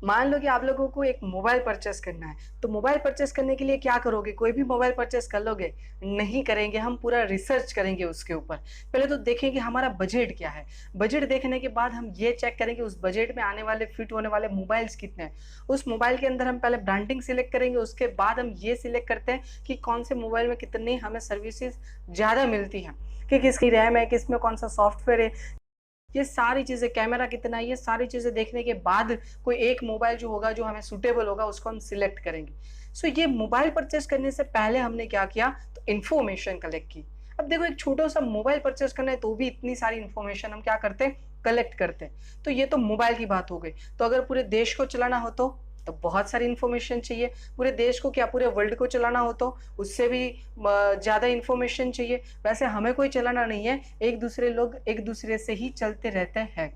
मान लो कि आप लोगों को एक मोबाइल परचेस करना है, तो मोबाइल परचेस करने के लिए क्या करोगे? कोई भी मोबाइल परचेस कर लोगे? नहीं करेंगे, हम पूरा रिसर्च करेंगे उसके ऊपर। पहले तो देखेंगे हमारा बजट क्या है। बजट देखने के बाद हम ये चेक करेंगे उस बजट में आने वाले फिट होने वाले मोबाइल्स कितने हैं। उस मोबाइल के अंदर हम पहले ब्रांडिंग सिलेक्ट करेंगे, उसके बाद हम ये सिलेक्ट करते हैं कि कौन से मोबाइल में कितनी हमें सर्विसेज ज़्यादा मिलती हैं, कि किसकी रैम है, किसमें कौन सा सॉफ्टवेयर है, ये सारी चीज़ें, कैमरा कितना है, ये सारी चीज़ें देखने के बाद कोई एक मोबाइल जो होगा, जो हमें सूटेबल होगा, उसको हम सिलेक्ट करेंगे। सो ये मोबाइल परचेस करने से पहले हमने क्या किया, तो इन्फॉर्मेशन कलेक्ट की। अब देखो एक छोटा सा मोबाइल परचेस करना है तो भी इतनी सारी इन्फॉर्मेशन हम क्या करते हैं, कलेक्ट करते हैं। तो ये तो मोबाइल की बात हो गई। तो अगर पूरे देश को चलाना हो तो बहुत सारी इन्फॉर्मेशन चाहिए। पूरे देश को क्या, पूरे वर्ल्ड को चलाना हो तो उससे भी ज़्यादा इन्फॉर्मेशन चाहिए। वैसे हमें कोई चलाना नहीं है, लोग एक दूसरे से ही चलते रहते हैं।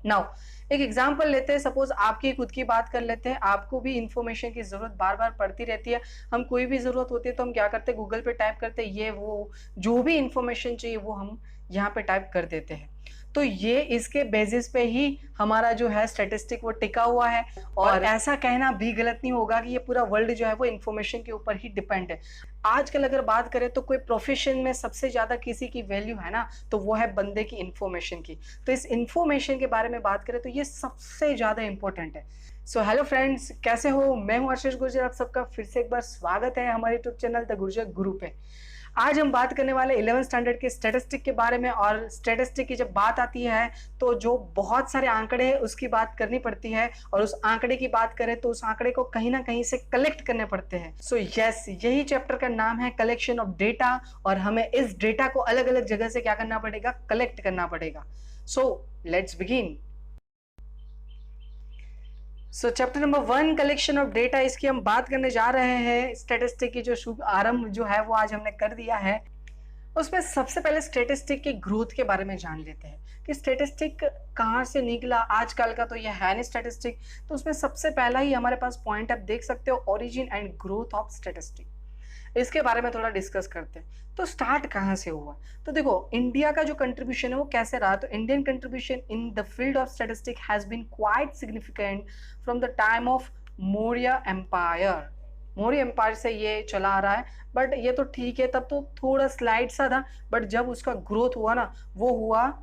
नाउ एक एग्जांपल लेते हैं, सपोज आपकी खुद की बात कर लेते हैं। आपको भी इंफॉर्मेशन की जरूरत बार बार पड़ती रहती है। हम कोई भी जरूरत होती है तो हम क्या करते हैं, गूगल पे टाइप करते हैं, ये वो जो भी इंफॉर्मेशन चाहिए वो हम यहाँ पे टाइप कर देते हैं। तो ये इसके बेसिस पे ही हमारा जो है स्टैटिस्टिक वो टिका हुआ है। और ऐसा कहना भी गलत नहीं होगा कि ये पूरा वर्ल्ड जो है वो इंफॉर्मेशन के ऊपर ही डिपेंड है। आजकल अगर बात करें तो कोई प्रोफेशन में सबसे ज्यादा किसी की वैल्यू है ना, तो वो है बंदे की इंफॉर्मेशन की। तो इस इंफॉर्मेशन के बारे में बात करें तो ये सबसे ज्यादा इंपॉर्टेंट है। सो हेलो फ्रेंड्स, कैसे हो? मैं हूं आशीष गुर्जर, आप सबका फिर से एक बार स्वागत है हमारे यूट्यूब चैनल द गुर्जर गुरु पे। आज हम बात करने वाले 11th स्टैंडर्ड के स्टैटिस्टिक के बारे में। और स्टैटिस्टिक की जब बात आती है तो जो बहुत सारे आंकड़े हैं उसकी बात करनी पड़ती है, और उस आंकड़े की बात करें तो उस आंकड़े को कहीं ना कहीं से कलेक्ट करने पड़ते हैं। सो यस, यही चैप्टर का नाम है कलेक्शन ऑफ डेटा। और हमें इस डेटा को अलग अलग जगह से क्या करना पड़ेगा, कलेक्ट करना पड़ेगा। So let's begin. So chapter number 1 collection of data, इसकी हम बात करने जा रहे हैं। स्टैटिस्टिक की जो शुभ आरंभ जो है वो आज हमने कर दिया है। उसमें सबसे पहले स्टैटिस्टिक की ग्रोथ के बारे में जान लेते हैं कि स्टैटिस्टिक कहाँ से निकला। आजकल का तो ये है नहीं स्टैटिस्टिक, तो उसमें सबसे पहला ही हमारे पास पॉइंट आप देख सकते हो, origin and growth of statistic. इसके बारे में थोड़ा डिस्कस करते हैं। तो स्टार्ट कहाँ से हुआ? तो देखो इंडिया का जो कंट्रीब्यूशन है वो कैसे रहा। तो Indian contribution in the field of statistic has been quite significant from the time of Maurya empire. Maurya empire से ये चला आ रहा है। बट ये तो ठीक है, तब तो थोड़ा स्लाइड सा था। बट जब उसका ग्रोथ हुआ ना, वो हुआ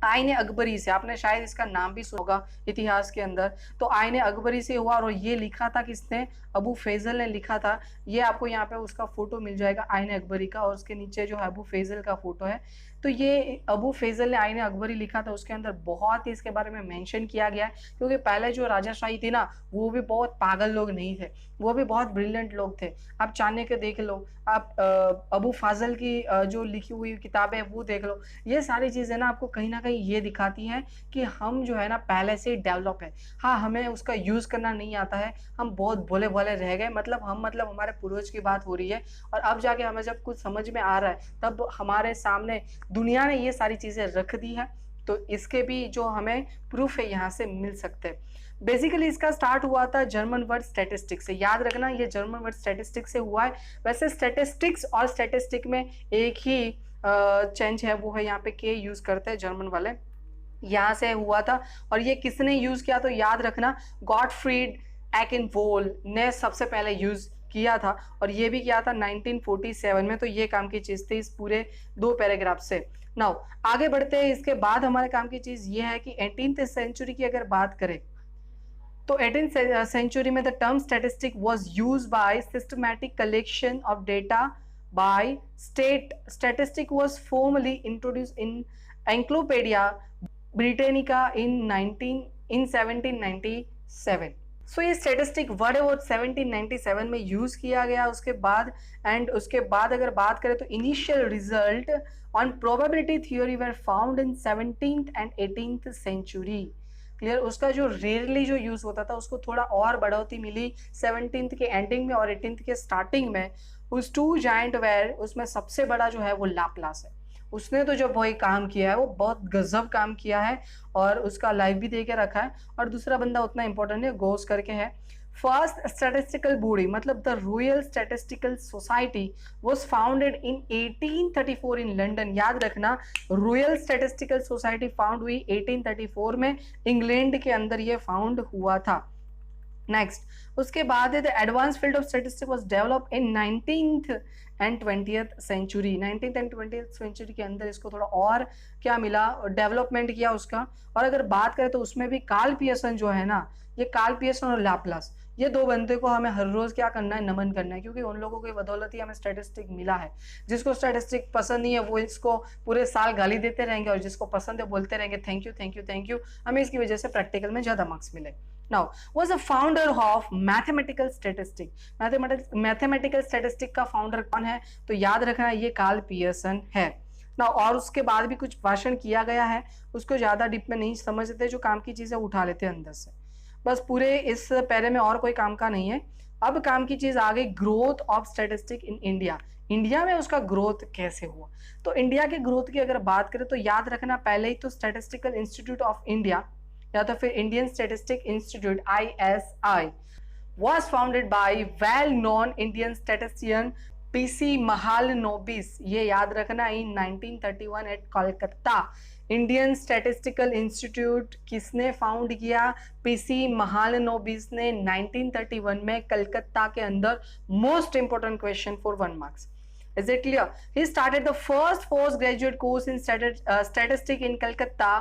आईने अकबरी से। आपने शायद इसका नाम भी सुना होगा इतिहास के अंदर। तो आईने अकबरी से हुआ, और ये लिखा था किसने? अबू फैजल ने लिखा था। ये आपको यहाँ पे उसका फोटो मिल जाएगा आईने अकबरी का, और उसके नीचे जो है अबू फैजल का फोटो है। तो ये अबू फैजल ने आईने अकबरी लिखा था, उसके अंदर बहुत ही इसके बारे में मेंशन किया गया है। क्योंकि पहले जो राजाशाही थी ना, वो भी बहुत पागल लोग नहीं थे, वो भी बहुत ब्रिलियंट लोग थे। आप चाणक्य के देख लो, आप अबू फाजल की जो लिखी हुई किताबें वो देख लो। ये सारी चीजें ना आपको कहीं ना कहीं ये दिखाती हैं कि हम जो है ना पहले से डेवलप है। हाँ, हमें उसका यूज करना नहीं आता है, हम बहुत भोले भाले रह गए। मतलब हमारे पूर्वज की बात हो रही है। और अब जाके हमें जब कुछ समझ में आ रहा है, तब हमारे सामने दुनिया ने ये सारी चीजें रख दी है। तो इसके भी जो हमें प्रूफ है यहाँ से मिल सकते हैं। बेसिकली इसका स्टार्ट हुआ था जर्मन वर्ड स्टैटिस्टिक्स से। याद रखना, ये जर्मन वर्ड स्टैटिस्टिक्स से हुआ है। वैसे स्टैटिस्टिक्स और स्टैटिस्टिक में एक ही चेंज है, वो है यहाँ पे के यूज करते हैं जर्मन वाले। यहाँ से हुआ था। और ये किसने यूज किया? तो याद रखना, गॉटफ्रीड एकिन्वोल ने सबसे पहले यूज किया था। और ये भी किया था 1947 में। तो ये काम की चीज थी इस पूरे 2 पैराग्राफ से। नाउ आगे बढ़ते हैं। इसके बाद हमारे काम की चीज ये है कि 18th सेंचुरी की अगर बात करें तो 18th सेंचुरी में the term statistic was used by systematic collection of data by state. Statistic was formally introduced in encyclopaedia Britannica in 1797। So ये स्टैटिस्टिक वर्ड है वो 1797 में यूज किया गया उसके बाद। एंड उसके बाद अगर बात करें तो initial result on probability theory were found in 17th and 18th century. Clear? उसका जो रेयरली जो यूज होता था उसको थोड़ा और बढ़ोतरी मिली 17th के एंडिंग में और 18th के स्टार्टिंग में। उस 2 जायंट वेयर, उसमें सबसे बड़ा जो है वो लाप्लास है। उसने तो जो वही काम किया है वो बहुत गजब काम किया है, और उसका लाइफ भी दे के रखा है। और दूसरा बंदा उतना इंपॉर्टेंट है, गोस करके है। फर्स्ट स्टैटिस्टिकल बॉडी मतलब the royal statistical society was founded in 1834 in London. याद रखना, रॉयल स्टैटिस्टिकल सोसाइटी फाउंड हुई 1834 में, इंग्लैंड के अंदर ये फाउंड हुआ था। नेक्स्ट, उसके बाद the advance field of statistics was develop in 19th and 20th century. 19th and 20th century के अंदर इसको थोड़ा और क्या मिला, डेवलपमेंट किया उसका। और अगर बात करें तो उसमें भी कार्ल पियर्सन जो है ना, ये कार्ल पियर्सन और लाप्लास, ये दो बंदे को हमें हर रोज क्या करना है, नमन करना है, क्योंकि उन लोगों की बदौलत ही हमें स्टैटिस्टिक मिला है। जिसको स्टैटिस्टिक पसंद नहीं है वो इसको पूरे साल गाली देते रहेंगे, और जिसको पसंद है बोलते रहेंगे thank you thank you thank you, हमें इसकी वजह से प्रैक्टिकल में ज्यादा मार्क्स मिले। Now, was a founder of mathematical statistics. Mathematical statistic का फाउंडर कौन है, तो याद रखना ये कार्ल पियर्सन है ना। और उसके बाद भी कुछ भाषण किया गया है, उसको ज्यादा डीप में नहीं समझते, जो काम की चीजें उठा लेते हैं अंदर से, बस पूरे इस पैरे में और कोई काम का नहीं है। अब काम की चीज आ गई, growth of statistic in India. India में उसका ग्रोथ कैसे हुआ, तो इंडिया के ग्रोथ की अगर बात करें तो याद रखना, पहले ही तो स्टैटिस्टिकल इंस्टीट्यूट ऑफ इंडिया या तो फिर Indian statistic institute ISI was founded by well known Indian statistician PC Mahalanobis। ये याद रखना, in 1931 at Kolkata. Indian statistical institute किसने फाउंड किया, PC महालनोबिस ने 1931 में कलकत्ता के अंदर। Most important question for 1 marks. Is it clear? He started the first postgraduate course in statistics in Calcutta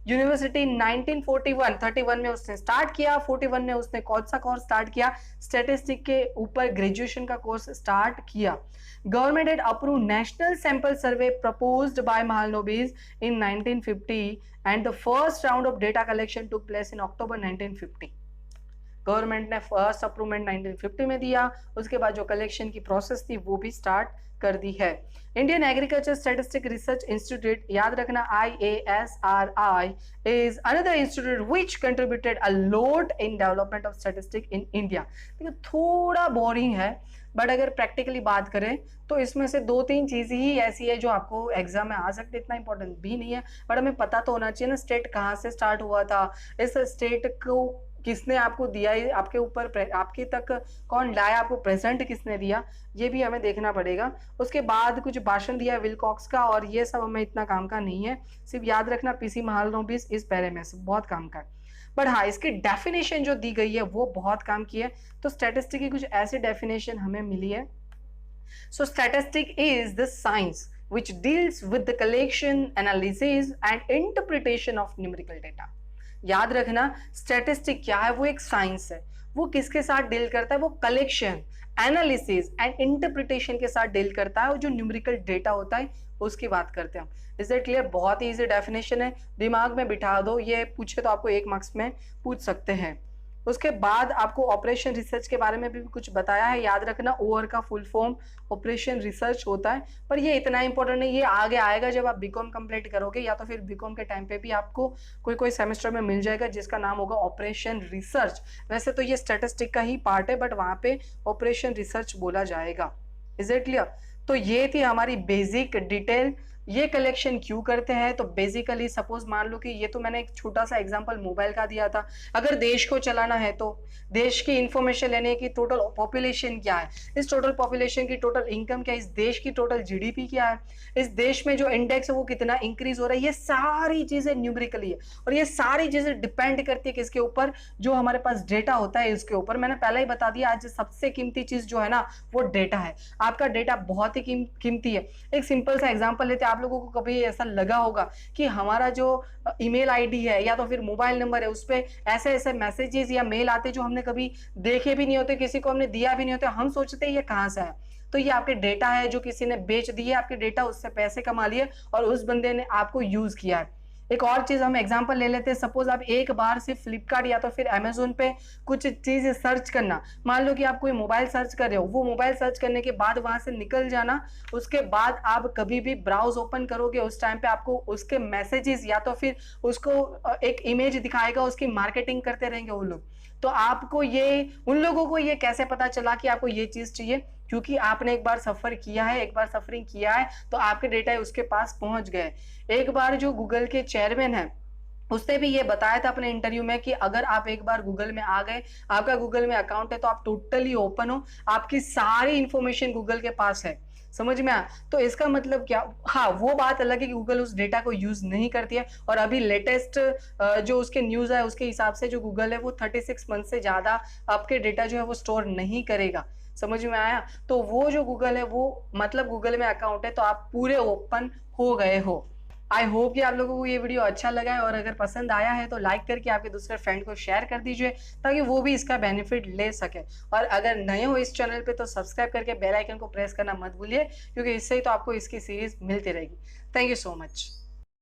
university 1941 31 में उसने स्टार्ट किया, 41 में उसने कौन सा कोर्स स्टार्ट किया, स्टैटिस्टिक के ऊपर ग्रेजुएशन का कोर्स स्टार्ट किया। Government had approved national sample survey proposed by Mahalanobis in 1950 and the first round of data collection took place in October 1950। Government ने फर्स्ट अप्रूवमेंट 1950 में दिया, उसके बाद जो कलेक्शन की प्रोसेस थी वो भी स्टार्ट कर दी है। Indian agriculture statistic research institute, याद रखना IASRI is another institute which contributed a lot in development of statistics in India। देखो थोड़ा बोरिंग है, बट अगर प्रैक्टिकली बात करें तो इसमें से 2-3 चीजें ही ऐसी है जो आपको एग्जाम में आ सकती है, इतना इंपॉर्टेंट भी नहीं है, बट हमें पता तो होना चाहिए ना स्टेट कहाँ से स्टार्ट हुआ था, इस स्टेट को किसने आपको दिया, आपके ऊपर आपके तक कौन लाया, आपको प्रेजेंट किसने दिया, ये भी हमें देखना पड़ेगा। उसके बाद कुछ भाषण दिया विलकॉक्स का, और ये सब हमें इतना काम का नहीं है, सिर्फ याद रखना PC महालनोबिस इस पैरे में से बहुत काम का। बट हाँ, इसकी डेफिनेशन जो दी गई है वो बहुत काम की है। तो स्टैटिस्टिक की कुछ ऐसी डेफिनेशन हमें मिली है। So statistic is the science which deals with the collection, analysis and interpretation of numerical data। याद रखना, स्टैटिस्टिक क्या है, वो एक साइंस है। वो किसके साथ डील करता है, वो कलेक्शन, एनालिसिस एंड इंटरप्रिटेशन के साथ डील करता है, और जो न्यूमेरिकल डेटा होता है उसकी बात करते हैं हम। Is it clear? बहुत ही इजी डेफिनेशन है, दिमाग में बिठा दो, ये पूछे तो आपको 1 मार्क्स में पूछ सकते हैं। उसके बाद आपको ऑपरेशन रिसर्च के बारे में भी कुछ बताया है, याद रखना ओवर का फुल फॉर्म ऑपरेशन रिसर्च होता है, पर ये इतना इंपॉर्टेंट नहीं, ये आगे आएगा जब आप बीकॉम कंप्लीट करोगे, या तो फिर बीकॉम के टाइम पे भी आपको कोई सेमेस्टर में मिल जाएगा जिसका नाम होगा ऑपरेशन रिसर्च। वैसे तो ये स्टैटिस्टिक का ही पार्ट है, बट वहाँ पे ऑपरेशन रिसर्च बोला जाएगा। Is it clear? तो ये थी हमारी बेसिक डिटेल। ये कलेक्शन क्यों करते हैं, तो बेसिकली सपोज मान लो कि ये तो मैंने एक छोटा सा एग्जांपल मोबाइल का दिया था, अगर देश को चलाना है तो देश की इंफॉर्मेशन लेने की टोटल पॉपुलेशन क्या है, इस टोटल पॉपुलेशन की टोटल इनकम क्या है, इस देश की टोटल GDP क्या है, इस देश में जो इंडेक्स है वो कितना इंक्रीज हो रहा है, ये सारी चीजें न्यूमेरिकली है, और ये सारी चीजें डिपेंड करती है किसके ऊपर, जो हमारे पास डेटा होता है इसके ऊपर। मैंने पहले ही बता दिया, आज सबसे कीमती चीज जो है ना वो डेटा है। आपका डेटा बहुत ही कीमती है। एक सिंपल सा एग्जांपल लेते हैं, आप लोगों को कभी ऐसा लगा होगा कि हमारा जो ईमेल आईडी है या तो फिर मोबाइल नंबर है, उस पे ऐसे ऐसे मैसेजेस या मेल आते जो हमने कभी देखे भी नहीं होते, किसी को हमने दिया भी नहीं होता, हम सोचते हैं ये कहां से है, तो ये आपके डेटा है जो किसी ने बेच दिए आपके डेटा, उससे पैसे कमा लिए और उस बंदे ने आपको यूज किया है। एक और चीज हम एग्जांपल ले लेते हैं, सपोज आप एक बार सिर्फ फ्लिपकार्ट या तो फिर अमेजोन पे कुछ चीज सर्च करना, मान लो कि आप कोई मोबाइल सर्च कर रहे हो, वो मोबाइल सर्च करने के बाद वहां से निकल जाना, उसके बाद आप कभी भी ब्राउज ओपन करोगे उस टाइम पे आपको उसके मैसेजेस या तो फिर उसको एक इमेज दिखाएगा, उसकी मार्केटिंग करते रहेंगे वो लोग। तो आपको ये, उन लोगों को ये कैसे पता चला कि आपको ये चीज चाहिए, क्योंकि आपने एक बार सफर किया है, एक बार सफरिंग किया है, तो आपके डेटा उसके पास पहुंच गए। एक बार जो गूगल के चेयरमैन है उसने भी ये बताया था अपने इंटरव्यू में कि अगर आप एक बार गूगल में आ गए, आपका गूगल में अकाउंट है, तो आप टोटली ओपन हो, आपकी सारी इंफॉर्मेशन गूगल के पास है। समझ में आया? तो इसका मतलब क्या, हाँ वो बात अलग है कि गूगल उस डेटा को यूज नहीं करती है, और अभी लेटेस्ट जो उसके न्यूज है उसके हिसाब से जो गूगल है वो 36 मंथ से ज्यादा आपके डेटा जो है वो स्टोर नहीं करेगा। समझ में आया? तो वो जो गूगल है वो मतलब गूगल में अकाउंट है तो आप पूरे ओपन हो गए हो। आई होप कि आप लोगों को ये वीडियो अच्छा लगा है, और अगर पसंद आया है तो लाइक करके आपके दूसरे फ्रेंड को शेयर कर दीजिए ताकि वो भी इसका बेनिफिट ले सके। और अगर नए हो इस चैनल पे तो सब्सक्राइब करके बेल आइकन को प्रेस करना मत भूलिए, क्योंकि इससे ही तो आपको इसकी सीरीज मिलती रहेगी। Thank you so much.